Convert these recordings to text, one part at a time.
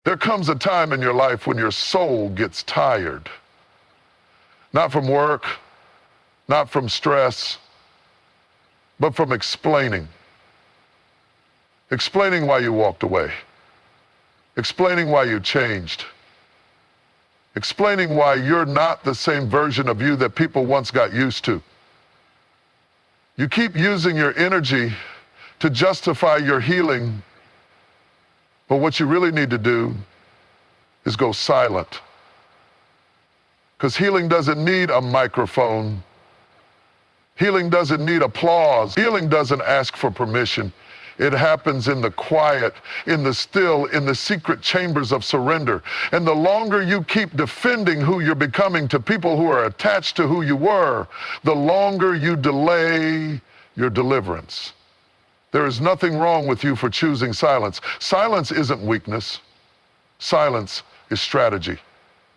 There comes a time in your life when your soul gets tired. Not from work, not from stress, but from explaining. Explaining why you walked away. Explaining why you changed. Explaining why you're not the same version of you that people once got used to. You keep using your energy to justify your healing, but what you really need to do is go silent. Because healing doesn't need a microphone. Healing doesn't need applause. Healing doesn't ask for permission. It happens in the quiet, in the still, in the secret chambers of surrender. And the longer you keep defending who you're becoming to people who are attached to who you were, the longer you delay your deliverance. There is nothing wrong with you for choosing silence. Silence isn't weakness. Silence is strategy.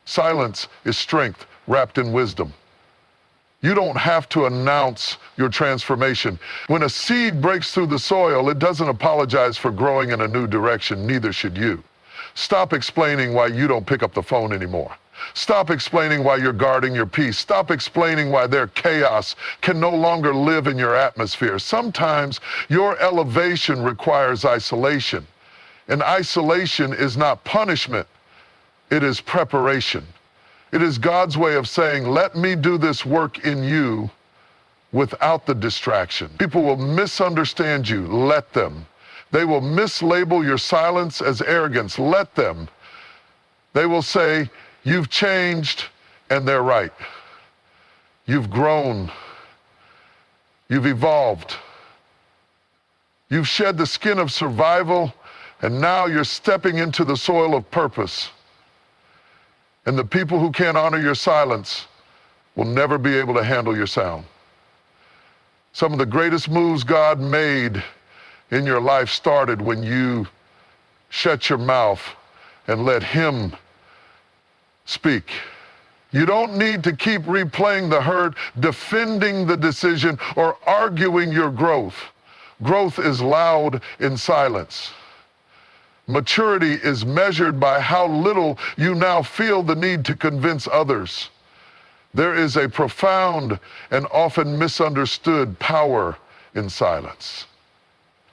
Silence is strength wrapped in wisdom. You don't have to announce your transformation. When a seed breaks through the soil, it doesn't apologize for growing in a new direction, neither should you. Stop explaining why you don't pick up the phone anymore. Stop explaining why you're guarding your peace. Stop explaining why their chaos can no longer live in your atmosphere. Sometimes your elevation requires isolation. And isolation is not punishment, it is preparation. It is God's way of saying, let me do this work in you without the distraction. People will misunderstand you. Let them. They will mislabel your silence as arrogance. Let them. They will say, you've changed, and they're right. You've grown. You've evolved. You've shed the skin of survival, and now you're stepping into the soil of purpose. And the people who can't honor your silence will never be able to handle your sound. Some of the greatest moves God made in your life started when you shut your mouth and let Him speak. You don't need to keep replaying the hurt, defending the decision, or arguing your growth. Growth is loud in silence. Maturity is measured by how little you now feel the need to convince others. There is a profound and often misunderstood power in silence.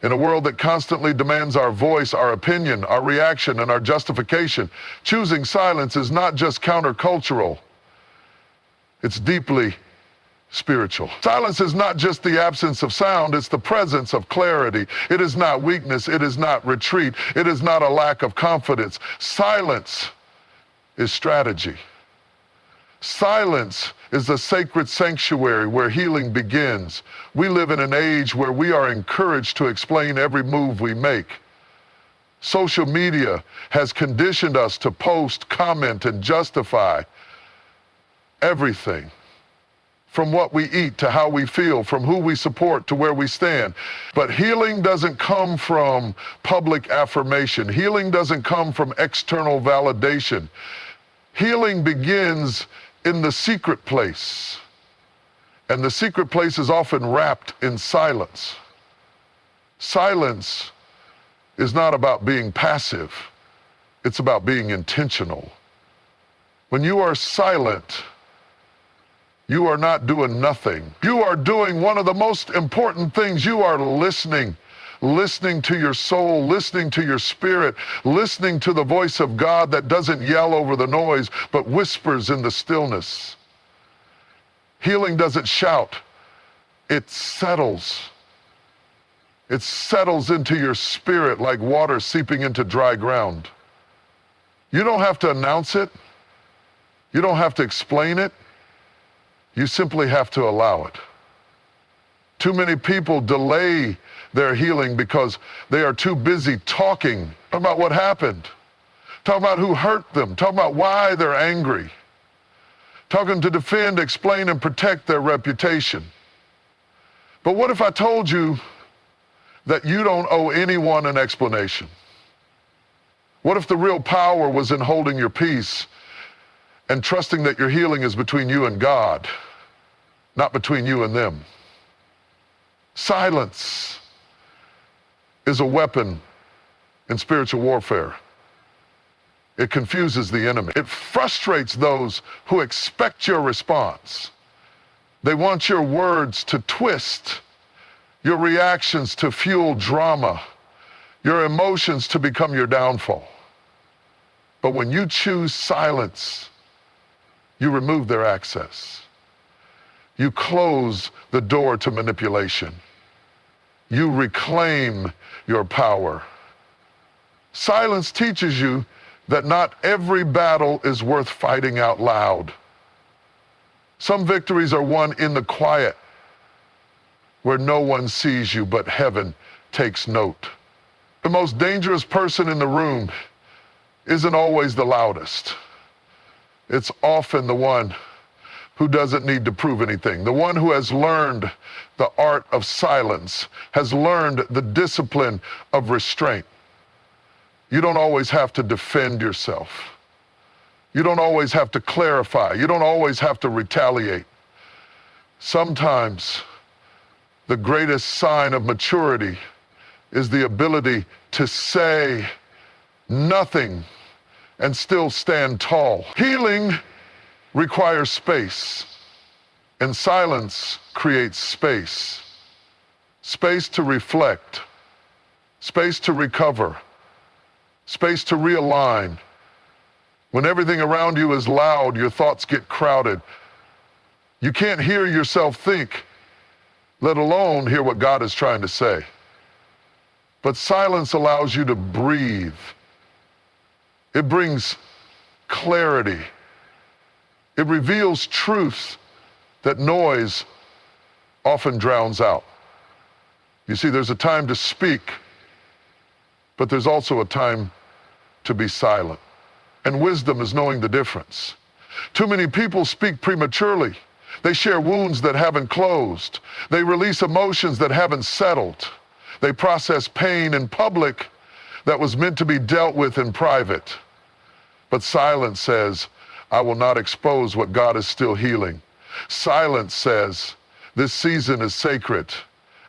In a world that constantly demands our voice, our opinion, our reaction, and our justification, choosing silence is not just countercultural, it's deeply spiritual. Silence is not just the absence of sound, it's the presence of clarity. It is not weakness, it is not retreat, it is not a lack of confidence. Silence is strategy. Silence is the sacred sanctuary where healing begins. We live in an age where we are encouraged to explain every move we make. Social media has conditioned us to post, comment, and justify everything. From what we eat to how we feel, from who we support to where we stand. But healing doesn't come from public affirmation. Healing doesn't come from external validation. Healing begins in the secret place. And the secret place is often wrapped in silence. Silence is not about being passive. It's about being intentional. When you are silent, you are not doing nothing. You are doing one of the most important things. You are listening. Listening to your soul, listening to your spirit, listening to the voice of God that doesn't yell over the noise, but whispers in the stillness. Healing doesn't shout. It settles. It settles into your spirit like water seeping into dry ground. You don't have to announce it. You don't have to explain it. You simply have to allow it. Too many people delay their healing because they are too busy talking about what happened, talking about who hurt them, talking about why they're angry, talking to defend, explain, and protect their reputation. But what if I told you that you don't owe anyone an explanation? What if the real power was in holding your peace and trusting that your healing is between you and God, not between you and them? Silence is a weapon in spiritual warfare. It confuses the enemy. It frustrates those who expect your response. They want your words to twist, your reactions to fuel drama, your emotions to become your downfall. But when you choose silence, you remove their access. You close the door to manipulation. You reclaim your power. Silence teaches you that not every battle is worth fighting out loud. Some victories are won in the quiet, where no one sees you but heaven takes note. The most dangerous person in the room isn't always the loudest. It's often the one who doesn't need to prove anything. The one who has learned the art of silence, has learned the discipline of restraint. You don't always have to defend yourself. You don't always have to clarify. You don't always have to retaliate. Sometimes the greatest sign of maturity is the ability to say nothing and still stand tall. Healing requires space, and silence creates space. Space to reflect, space to recover, space to realign. When everything around you is loud, your thoughts get crowded. You can't hear yourself think, let alone hear what God is trying to say. But silence allows you to breathe. It brings clarity. It reveals truth that noise often drowns out. You see, there's a time to speak, but there's also a time to be silent. And wisdom is knowing the difference. Too many people speak prematurely. They share wounds that haven't closed. They release emotions that haven't settled. They process pain in public that was meant to be dealt with in private. But silence says, I will not expose what God is still healing. Silence says, this season is sacred,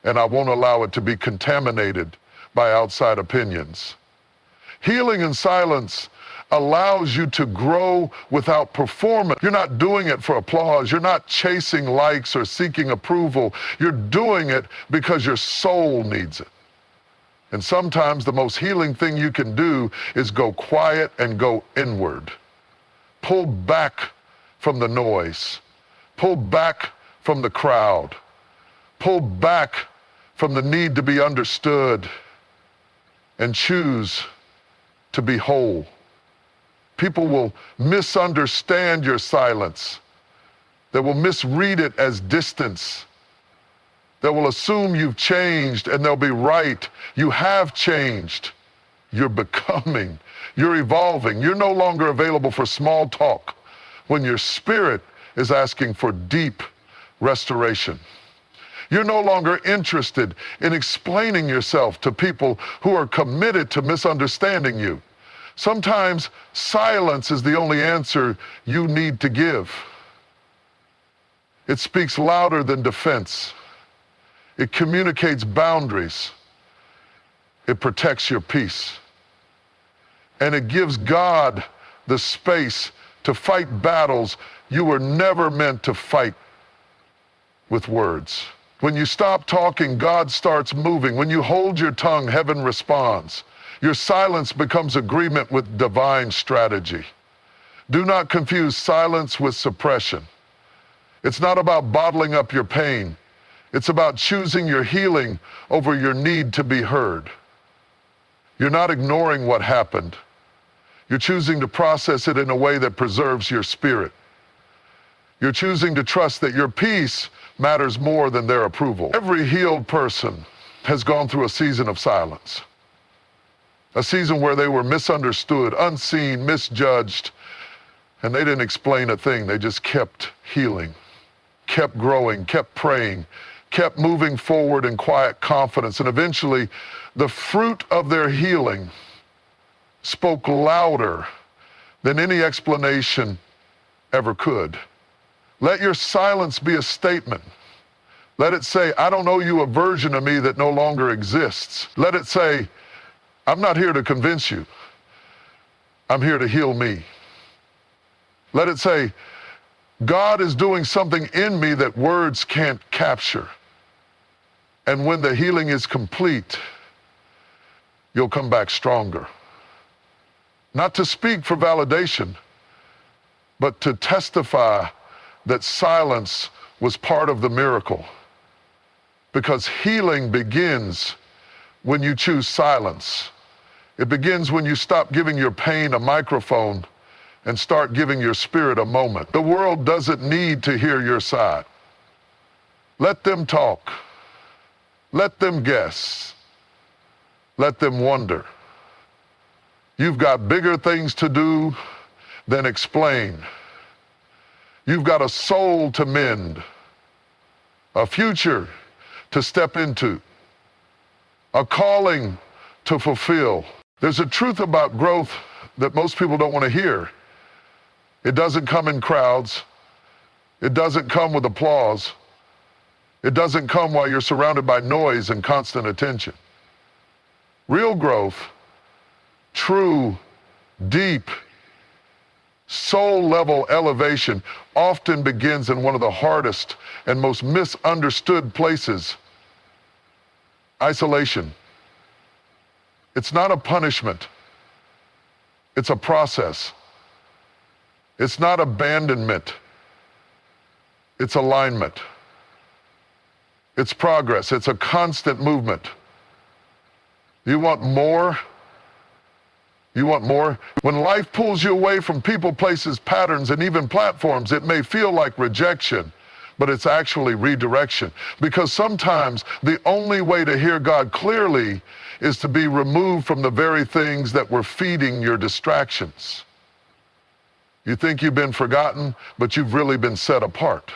and I won't allow it to be contaminated by outside opinions. Healing in silence allows you to grow without performance. You're not doing it for applause. You're not chasing likes or seeking approval. You're doing it because your soul needs it. And sometimes the most healing thing you can do is go quiet and go inward. Pull back from the noise. Pull back from the crowd. Pull back from the need to be understood and choose to be whole. People will misunderstand your silence. They will misread it as distance. They will assume you've changed, and they'll be right. You have changed. You're becoming. You're evolving. You're no longer available for small talk when your spirit is asking for deep restoration. You're no longer interested in explaining yourself to people who are committed to misunderstanding you. Sometimes silence is the only answer you need to give. It speaks louder than defense. It communicates boundaries. It protects your peace. And it gives God the space to fight battles you were never meant to fight with words. When you stop talking, God starts moving. When you hold your tongue, heaven responds. Your silence becomes agreement with divine strategy. Do not confuse silence with suppression. It's not about bottling up your pain. It's about choosing your healing over your need to be heard. You're not ignoring what happened. You're choosing to process it in a way that preserves your spirit. You're choosing to trust that your peace matters more than their approval. Every healed person has gone through a season of silence. A season where they were misunderstood, unseen, misjudged, and they didn't explain a thing. They just kept healing, kept growing, kept praying, kept moving forward in quiet confidence. And eventually, the fruit of their healing spoke louder than any explanation ever could. Let your silence be a statement. Let it say, I don't owe you a version of me that no longer exists. Let it say, I'm not here to convince you. I'm here to heal me. Let it say, God is doing something in me that words can't capture. And when the healing is complete, you'll come back stronger. Not to speak for validation, but to testify that silence was part of the miracle. Because healing begins when you choose silence. It begins when you stop giving your pain a microphone and start giving your spirit a moment. The world doesn't need to hear your side. Let them talk. Let them guess. Let them wonder. You've got bigger things to do than explain. You've got a soul to mend, a future to step into, a calling to fulfill. There's a truth about growth that most people don't want to hear. It doesn't come in crowds. It doesn't come with applause. It doesn't come while you're surrounded by noise and constant attention. Real growth, true, deep, soul-level elevation often begins in one of the hardest and most misunderstood places: isolation. It's not a punishment. It's a process. It's not abandonment. It's alignment. It's progress. It's a constant movement. You want more? You want more? When life pulls you away from people, places, patterns, and even platforms, it may feel like rejection, but it's actually redirection. Because sometimes the only way to hear God clearly is to be removed from the very things that were feeding your distractions. You think you've been forgotten, but you've really been set apart.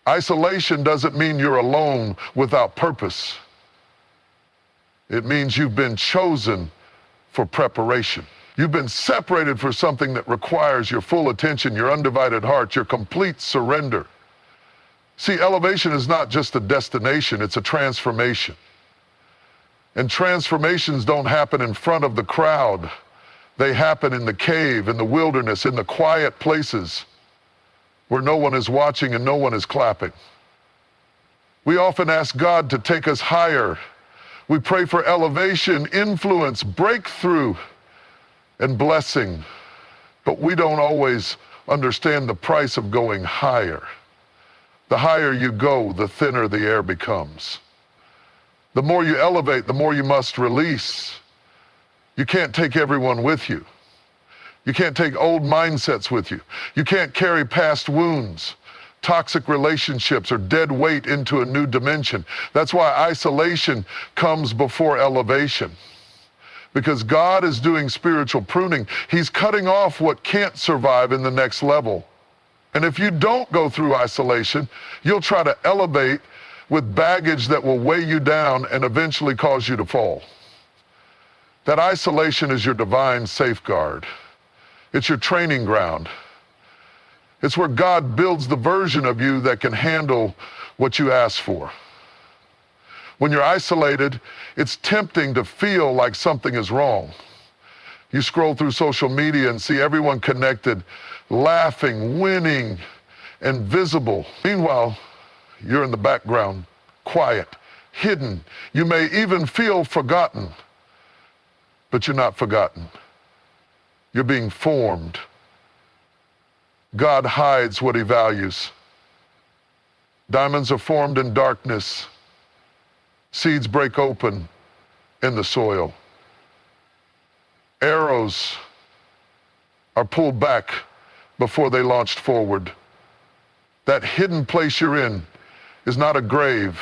Isolation doesn't mean you're alone without purpose. It means you've been chosen for preparation. You've been separated for something that requires your full attention, your undivided heart, your complete surrender. See, elevation is not just a destination, it's a transformation. And transformations don't happen in front of the crowd. They happen in the cave, in the wilderness, in the quiet places where no one is watching and no one is clapping. We often ask God to take us higher. We pray for elevation, influence, breakthrough, and blessing. But we don't always understand the price of going higher. The higher you go, the thinner the air becomes. The more you elevate, the more you must release. You can't take everyone with you. You can't take old mindsets with you. You can't carry past wounds, toxic relationships, or dead weight into a new dimension. That's why isolation comes before elevation. Because God is doing spiritual pruning. He's cutting off what can't survive in the next level. And if you don't go through isolation, you'll try to elevate with baggage that will weigh you down and eventually cause you to fall. That isolation is your divine safeguard. It's your training ground. It's where God builds the version of you that can handle what you ask for. When you're isolated, it's tempting to feel like something is wrong. You scroll through social media and see everyone connected, laughing, winning, and visible. Meanwhile, you're in the background, quiet, hidden. You may even feel forgotten, but you're not forgotten. You're being formed. God hides what he values. Diamonds are formed in darkness. Seeds break open in the soil. Arrows are pulled back before they launched forward. That hidden place you're in is not a grave.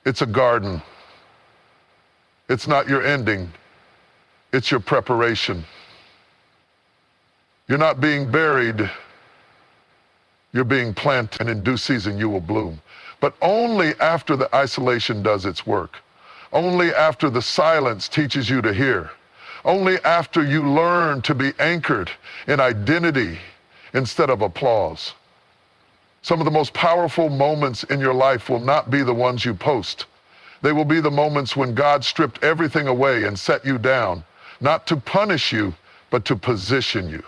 It's a garden. It's not your ending. It's your preparation. You're not being buried. You're being planted, and in due season you will bloom. But only after the isolation does its work. Only after the silence teaches you to hear. Only after you learn to be anchored in identity instead of applause. Some of the most powerful moments in your life will not be the ones you post. They will be the moments when God stripped everything away and set you down, not to punish you, but to position you.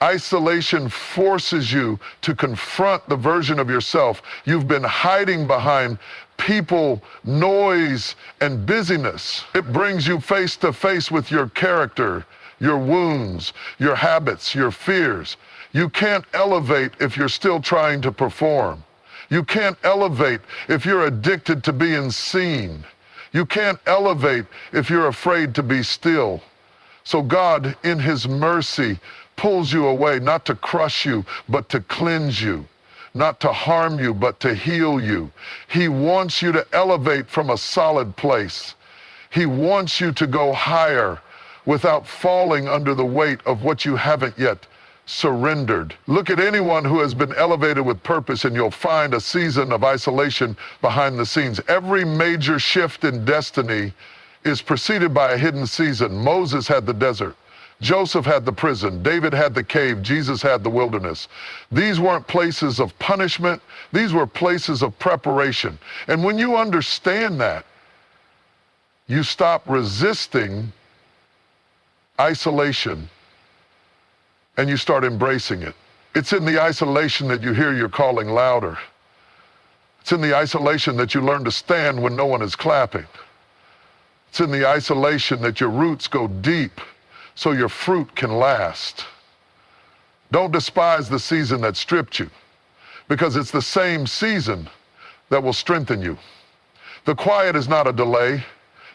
Isolation forces you to confront the version of yourself you've been hiding behind people, noise, and busyness. It brings you face to face with your character, your wounds, your habits, your fears. You can't elevate if you're still trying to perform. You can't elevate if you're addicted to being seen. You can't elevate if you're afraid to be still. So God, in His mercy, pulls you away, not to crush you, but to cleanse you, not to harm you, but to heal you. He wants you to elevate from a solid place. He wants you to go higher without falling under the weight of what you haven't yet surrendered. Look at anyone who has been elevated with purpose, and you'll find a season of isolation behind the scenes. Every major shift in destiny is preceded by a hidden season. Moses had the desert. Joseph had the prison. David had the cave. Jesus had the wilderness. These weren't places of punishment. These were places of preparation. And when you understand that, you stop resisting isolation and you start embracing it. It's in the isolation that you hear your calling louder. It's in the isolation that you learn to stand when no one is clapping. It's in the isolation that your roots go deep so your fruit can last. Don't despise the season that stripped you, because it's the same season that will strengthen you. The quiet is not a delay,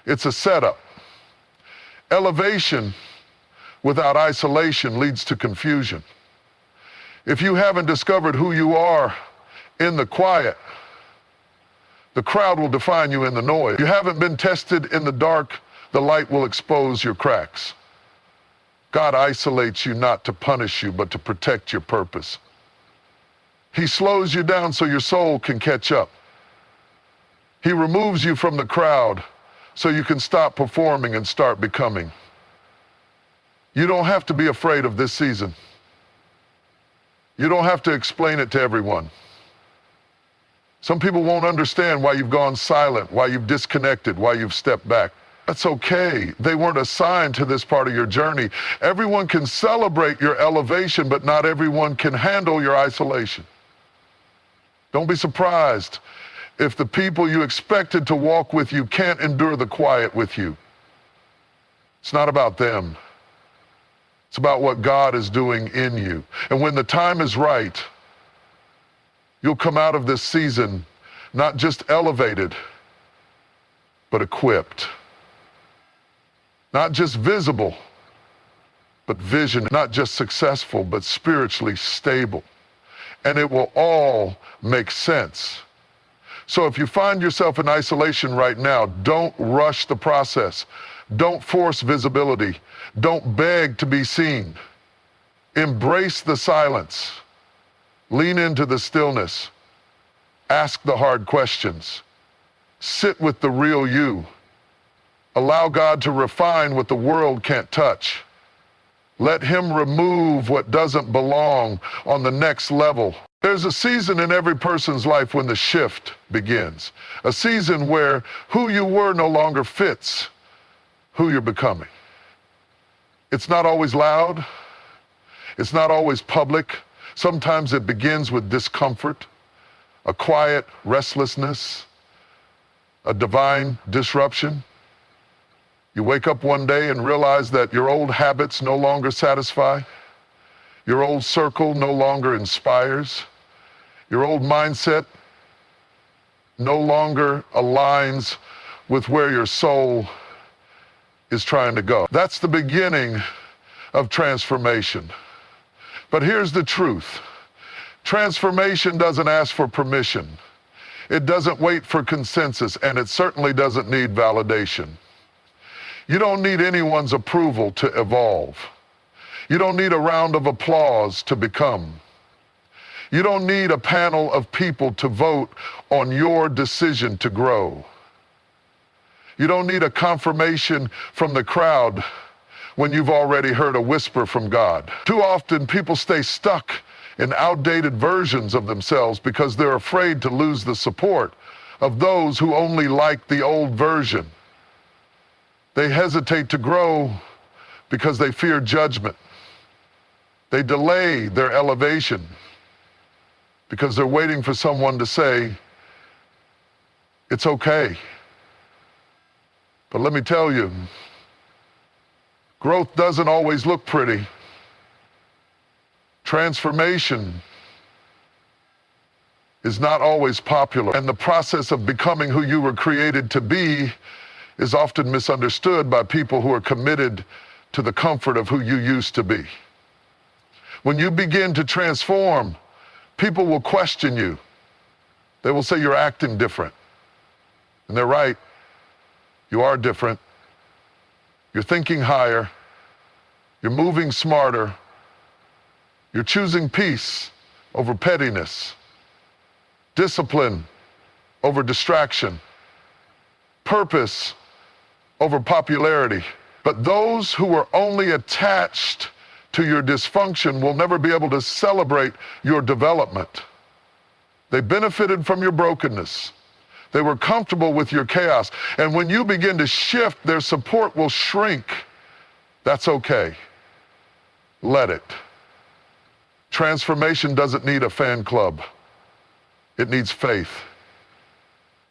it's a setup. Elevation without isolation leads to confusion. If you haven't discovered who you are in the quiet, the crowd will define you in the noise. If you haven't been tested in the dark, the light will expose your cracks. God isolates you not to punish you, but to protect your purpose. He slows you down so your soul can catch up. He removes you from the crowd so you can stop performing and start becoming. You don't have to be afraid of this season. You don't have to explain it to everyone. Some people won't understand why you've gone silent, why you've disconnected, why you've stepped back. That's okay. They weren't assigned to this part of your journey. Everyone can celebrate your elevation, but not everyone can handle your isolation. Don't be surprised if the people you expected to walk with you can't endure the quiet with you. It's not about them. It's about what God is doing in you. And when the time is right, you'll come out of this season not just elevated, but equipped. Not just visible, but vision. Not just successful, but spiritually stable. And it will all make sense. So if you find yourself in isolation right now, don't rush the process. Don't force visibility. Don't beg to be seen. Embrace the silence. Lean into the stillness. Ask the hard questions. Sit with the real you. Allow God to refine what the world can't touch. Let Him remove what doesn't belong on the next level. There's a season in every person's life when the shift begins. A season where who you were no longer fits who you're becoming. It's not always loud. It's not always public. Sometimes it begins with discomfort, a quiet restlessness, a divine disruption. You wake up one day and realize that your old habits no longer satisfy. Your old circle no longer inspires. Your old mindset no longer aligns with where your soul is trying to go. That's the beginning of transformation. But here's the truth. Transformation doesn't ask for permission. It doesn't wait for consensus, and it certainly doesn't need validation. You don't need anyone's approval to evolve. You don't need a round of applause to become. You don't need a panel of people to vote on your decision to grow. You don't need a confirmation from the crowd when you've already heard a whisper from God. Too often people stay stuck in outdated versions of themselves because they're afraid to lose the support of those who only like the old version. They hesitate to grow because they fear judgment. They delay their elevation because they're waiting for someone to say, it's okay. But let me tell you, growth doesn't always look pretty. Transformation is not always popular, and the process of becoming who you were created to be is often misunderstood by people who are committed to the comfort of who you used to be. When you begin to transform, people will question you. They will say you're acting different. And they're right. You are different. You're thinking higher. You're moving smarter. You're choosing peace over pettiness, discipline over distraction, purpose over popularity. But those who are only attached to your dysfunction will never be able to celebrate your development. They benefited from your brokenness. They were comfortable with your chaos. And when you begin to shift, their support will shrink. That's okay. Let it. Transformation doesn't need a fan club. It needs faith.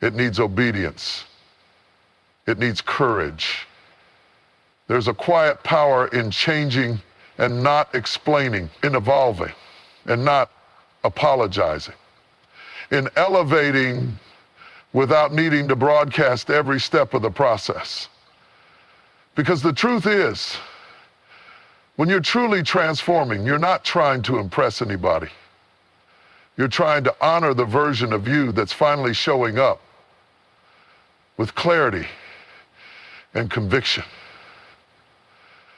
It needs obedience. It needs courage. There's a quiet power in changing and not explaining, in evolving and not apologizing, in elevating without needing to broadcast every step of the process. Because the truth is, when you're truly transforming, you're not trying to impress anybody. You're trying to honor the version of you that's finally showing up with clarity and conviction.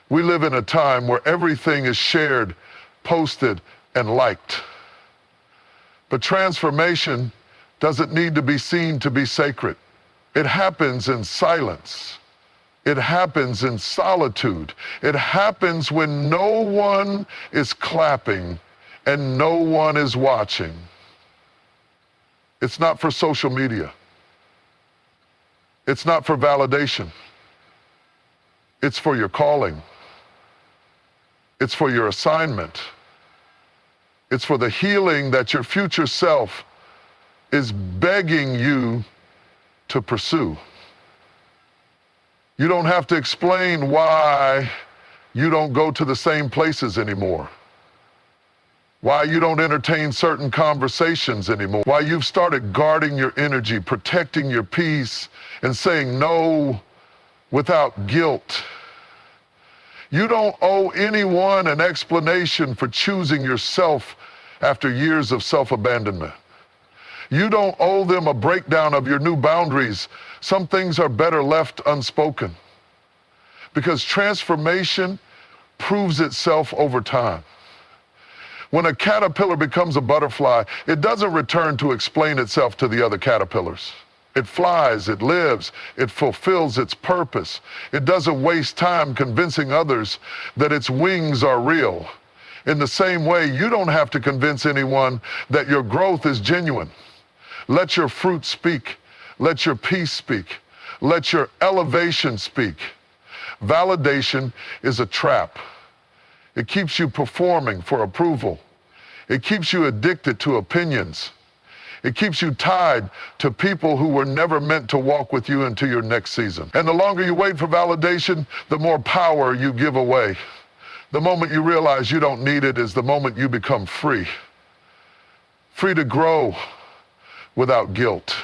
We live in a time where everything is shared, posted, and liked. But transformation doesn't need to be seen to be sacred. It happens in silence. It happens in solitude. It happens when no one is clapping and no one is watching. It's not for social media. It's not for validation. It's for your calling. It's for your assignment. It's for the healing that your future self is begging you to pursue. You don't have to explain why you don't go to the same places anymore, why you don't entertain certain conversations anymore, why you've started guarding your energy, protecting your peace, and saying no without guilt. You don't owe anyone an explanation for choosing yourself after years of self-abandonment. You don't owe them a breakdown of your new boundaries. Some things are better left unspoken, because transformation proves itself over time. When a caterpillar becomes a butterfly, it doesn't return to explain itself to the other caterpillars. It flies, it lives, it fulfills its purpose. It doesn't waste time convincing others that its wings are real. In the same way, you don't have to convince anyone that your growth is genuine. Let your fruit speak. Let your peace speak. Let your elevation speak. Validation is a trap. It keeps you performing for approval. It keeps you addicted to opinions. It keeps you tied to people who were never meant to walk with you into your next season. And the longer you wait for validation, the more power you give away. The moment you realize you don't need it is the moment you become free. Free to grow without guilt.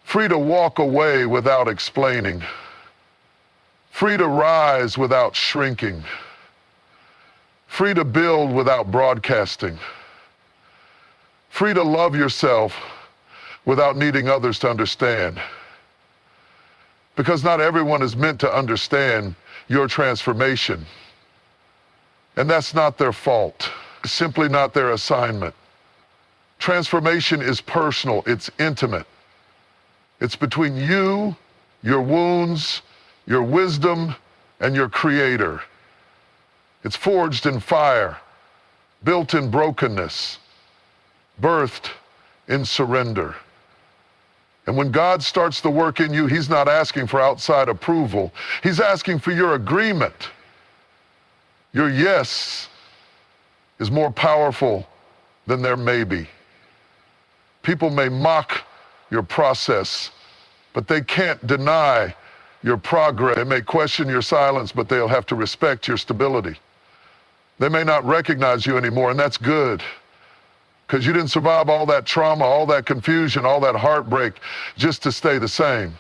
Free to walk away without explaining. Free to rise without shrinking. Free to build without broadcasting. Free to love yourself without needing others to understand. Because not everyone is meant to understand your transformation. And that's not their fault. It's simply not their assignment. Transformation is personal, it's intimate. It's between you, your wounds, your wisdom, and your Creator. It's forged in fire, built in brokenness, birthed in surrender. And when God starts the work in you, he's not asking for outside approval. He's asking for your agreement. Your yes is more powerful than their maybe. People may mock your process, but they can't deny your progress. They may question your silence, but they'll have to respect your stability. They may not recognize you anymore, and that's good, because you didn't survive all that trauma, all that confusion, all that heartbreak just to stay the same.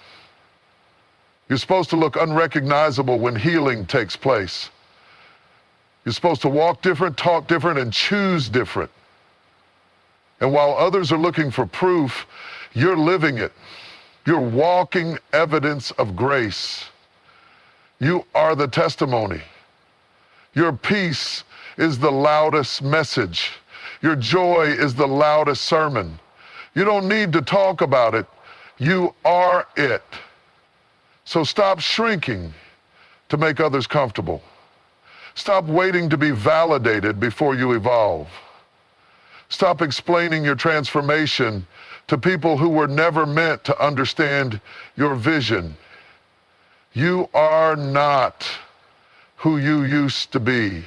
You're supposed to look unrecognizable when healing takes place. You're supposed to walk different, talk different, and choose different. And while others are looking for proof, you're living it. You're walking evidence of grace. You are the testimony. Your peace is the loudest message. Your joy is the loudest sermon. You don't need to talk about it. You are it. So stop shrinking to make others comfortable. Stop waiting to be validated before you evolve. Stop explaining your transformation to people who were never meant to understand your vision. You are not who you used to be,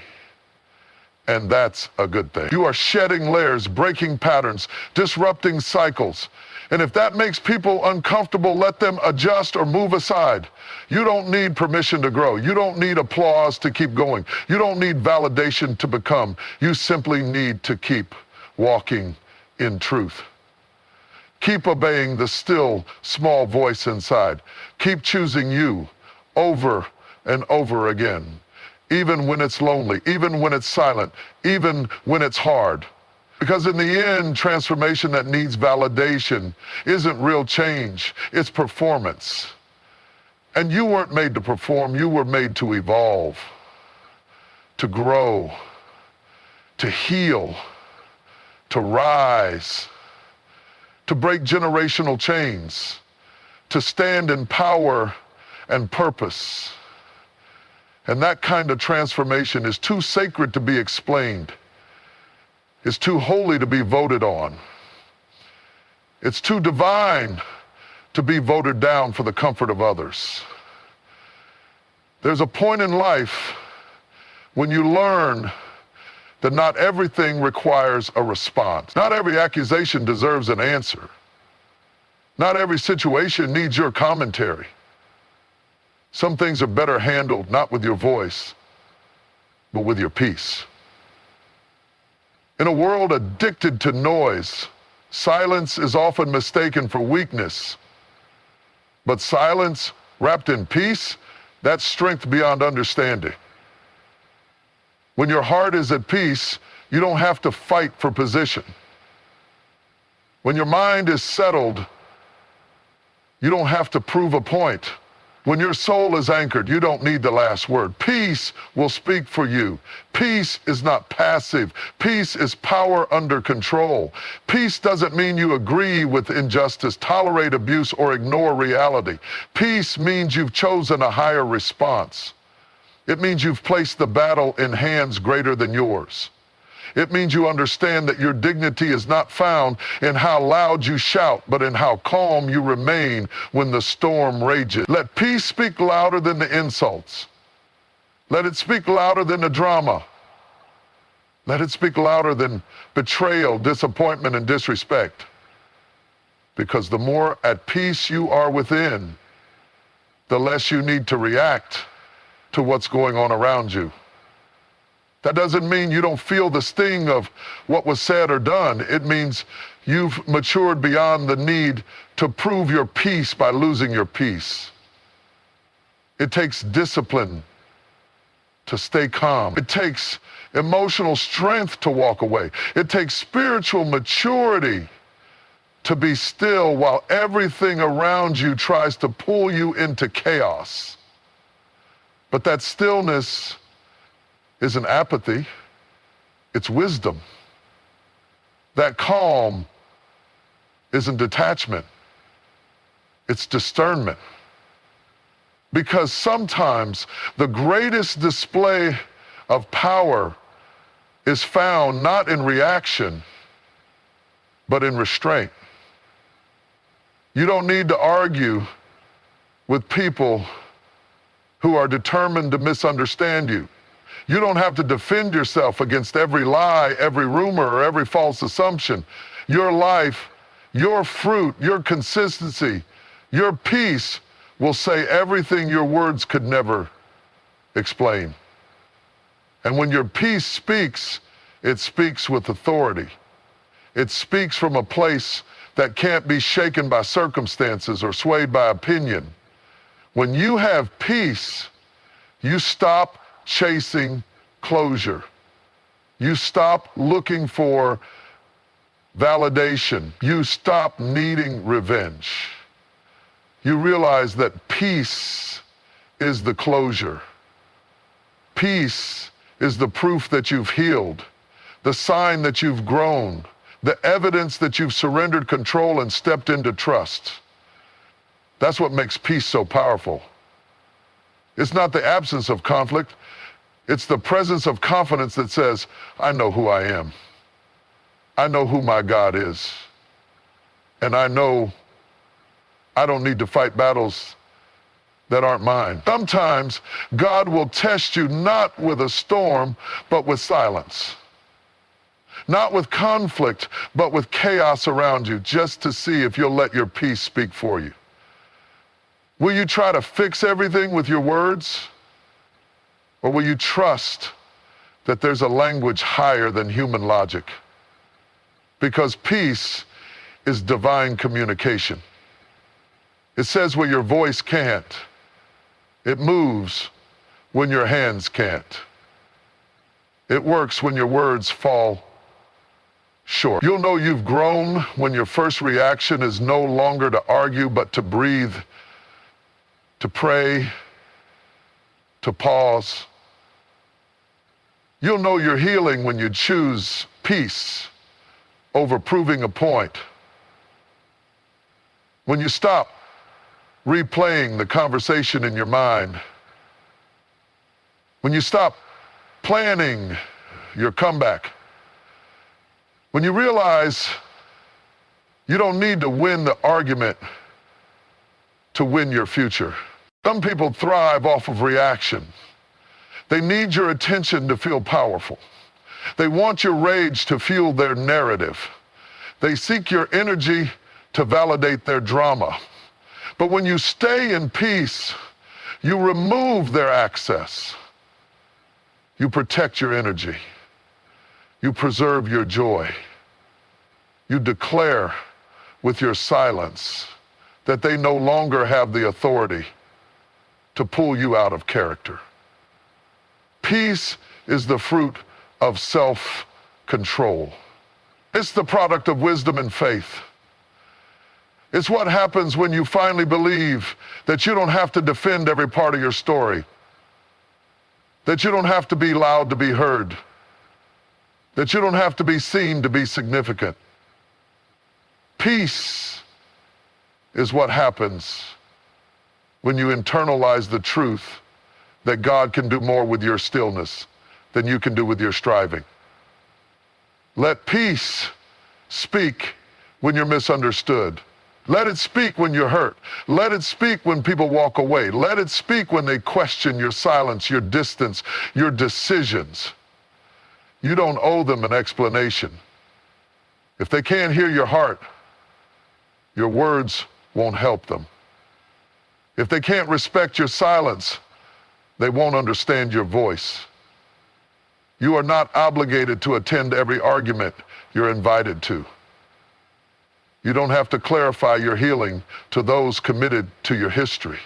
and that's a good thing. You are shedding layers, breaking patterns, disrupting cycles. And if that makes people uncomfortable, let them adjust or move aside. You don't need permission to grow. You don't need applause to keep going. You don't need validation to become. You simply need to keep walking in truth. Keep obeying the still, small voice inside. Keep choosing you over and over again, even when it's lonely, even when it's silent, even when it's hard. Because in the end, transformation that needs validation isn't real change, it's performance. And you weren't made to perform, you were made to evolve, to grow, to heal, to rise, to break generational chains, to stand in power and purpose. And that kind of transformation is too sacred to be explained. It's too holy to be voted on. It's too divine to be voted down for the comfort of others. There's a point in life when you learn that not everything requires a response. Not every accusation deserves an answer. Not every situation needs your commentary. Some things are better handled not with your voice, but with your peace. In a world addicted to noise, silence is often mistaken for weakness. But silence wrapped in peace, that's strength beyond understanding. When your heart is at peace, you don't have to fight for position. When your mind is settled, you don't have to prove a point. When your soul is anchored, you don't need the last word. Peace will speak for you. Peace is not passive. Peace is power under control. Peace doesn't mean you agree with injustice, tolerate abuse, or ignore reality. Peace means you've chosen a higher response. It means you've placed the battle in hands greater than yours. It means you understand that your dignity is not found in how loud you shout, but in how calm you remain when the storm rages. Let peace speak louder than the insults. Let it speak louder than the drama. Let it speak louder than betrayal, disappointment, and disrespect. Because the more at peace you are within, the less you need to react to what's going on around you. That doesn't mean you don't feel the sting of what was said or done. It means you've matured beyond the need to prove your peace by losing your peace. It takes discipline to stay calm. It takes emotional strength to walk away. It takes spiritual maturity to be still while everything around you tries to pull you into chaos. But that stillness isn't apathy, it's wisdom. That calm isn't detachment, it's discernment. Because sometimes the greatest display of power is found not in reaction, but in restraint. You don't need to argue with people who are determined to misunderstand you. You don't have to defend yourself against every lie, every rumor, or every false assumption. Your life, your fruit, your consistency, your peace will say everything your words could never explain. And when your peace speaks, it speaks with authority. It speaks from a place that can't be shaken by circumstances or swayed by opinion. When you have peace, you stop chasing closure. You stop looking for validation. You stop needing revenge. You realize that peace is the closure. Peace is the proof that you've healed, the sign that you've grown, the evidence that you've surrendered control and stepped into trust. That's what makes peace so powerful. It's not the absence of conflict. It's the presence of confidence that says, I know who I am. I know who my God is. And I know I don't need to fight battles that aren't mine. Sometimes God will test you not with a storm, but with silence. Not with conflict, but with chaos around you, just to see if you'll let your peace speak for you. Will you try to fix everything with your words? Or will you trust that there's a language higher than human logic? Because peace is divine communication. It says where your voice can't. It moves when your hands can't. It works when your words fall short. You'll know you've grown when your first reaction is no longer to argue, but to breathe, to pray, to pause. You'll know you're healing when you choose peace over proving a point. When you stop replaying the conversation in your mind. When you stop planning your comeback. When you realize you don't need to win the argument to win your future. Some people thrive off of reaction. They need your attention to feel powerful. They want your rage to fuel their narrative. They seek your energy to validate their drama. But when you stay in peace, you remove their access. You protect your energy. You preserve your joy. You declare with your silence that they no longer have the authority to pull you out of character. Peace is the fruit of self-control. It's the product of wisdom and faith. It's what happens when you finally believe that you don't have to defend every part of your story, that you don't have to be loud to be heard, that you don't have to be seen to be significant. Peace is what happens when you internalize the truth that God can do more with your stillness than you can do with your striving. Let peace speak when you're misunderstood. Let it speak when you're hurt. Let it speak when people walk away. Let it speak when they question your silence, your distance, your decisions. You don't owe them an explanation. If they can't hear your heart, your words won't help them. If they can't respect your silence, they won't understand your voice. You are not obligated to attend every argument you're invited to. You don't have to clarify your healing to those committed to your history.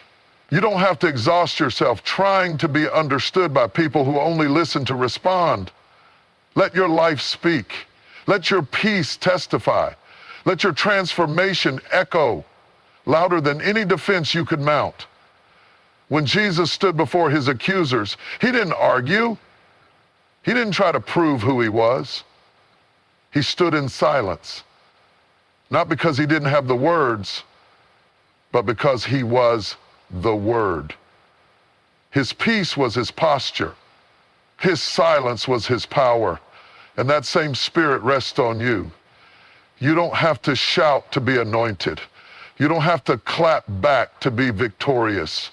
You don't have to exhaust yourself trying to be understood by people who only listen to respond. Let your life speak. Let your peace testify. Let your transformation echo louder than any defense you could mount. When Jesus stood before his accusers, he didn't argue. He didn't try to prove who he was. He stood in silence. Not because he didn't have the words, but because he was the Word. His peace was his posture. His silence was his power. And that same spirit rests on you. You don't have to shout to be anointed. You don't have to clap back to be victorious.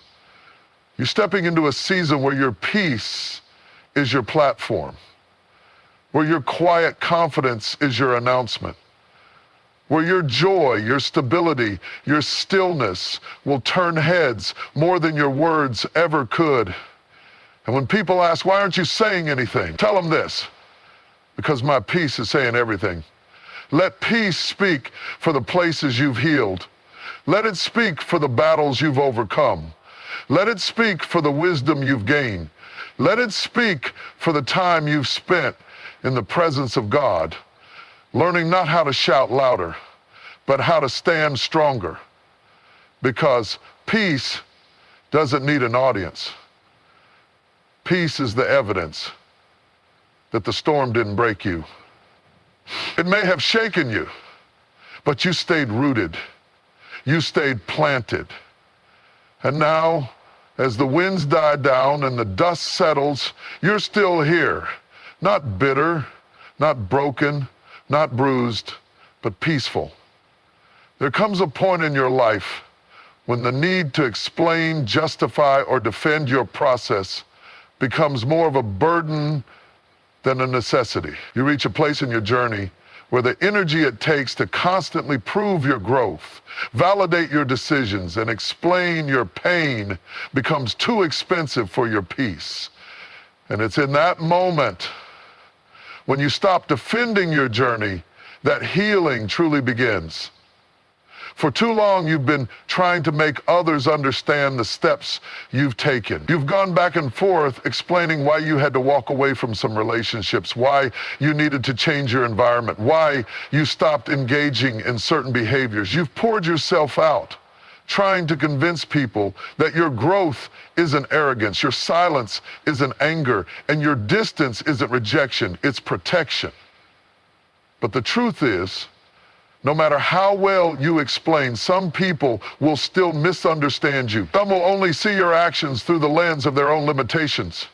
You're stepping into a season where your peace is your platform, where your quiet confidence is your announcement, where your joy, your stability, your stillness will turn heads more than your words ever could. And when people ask, why aren't you saying anything? Tell them this, because my peace is saying everything. Let peace speak for the places you've healed. Let it speak for the battles you've overcome. Let it speak for the wisdom you've gained. Let it speak for the time you've spent in the presence of God, learning not how to shout louder, but how to stand stronger. Because peace doesn't need an audience. Peace is the evidence that the storm didn't break you. It may have shaken you, but you stayed rooted. You stayed planted. And now, as the winds die down and the dust settles, you're still here. Not bitter, not broken, not bruised, but peaceful. There comes a point in your life when the need to explain, justify, or defend your process becomes more of a burden than a necessity. You reach a place in your journey where the energy it takes to constantly prove your growth, validate your decisions, and explain your pain becomes too expensive for your peace. And it's in that moment, when you stop defending your journey, that healing truly begins. For too long, you've been trying to make others understand the steps you've taken. You've gone back and forth explaining why you had to walk away from some relationships, why you needed to change your environment, why you stopped engaging in certain behaviors. You've poured yourself out, trying to convince people that your growth isn't arrogance, your silence isn't anger, and your distance isn't rejection, it's protection. But the truth is, no matter how well you explain, some people will still misunderstand you. Some will only see your actions through the lens of their own limitations.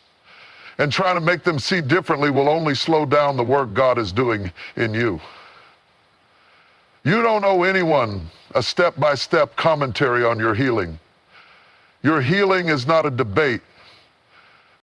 And trying to make them see differently will only slow down the work God is doing in you. You don't owe anyone a step-by-step commentary on your healing. Your healing is not a debate.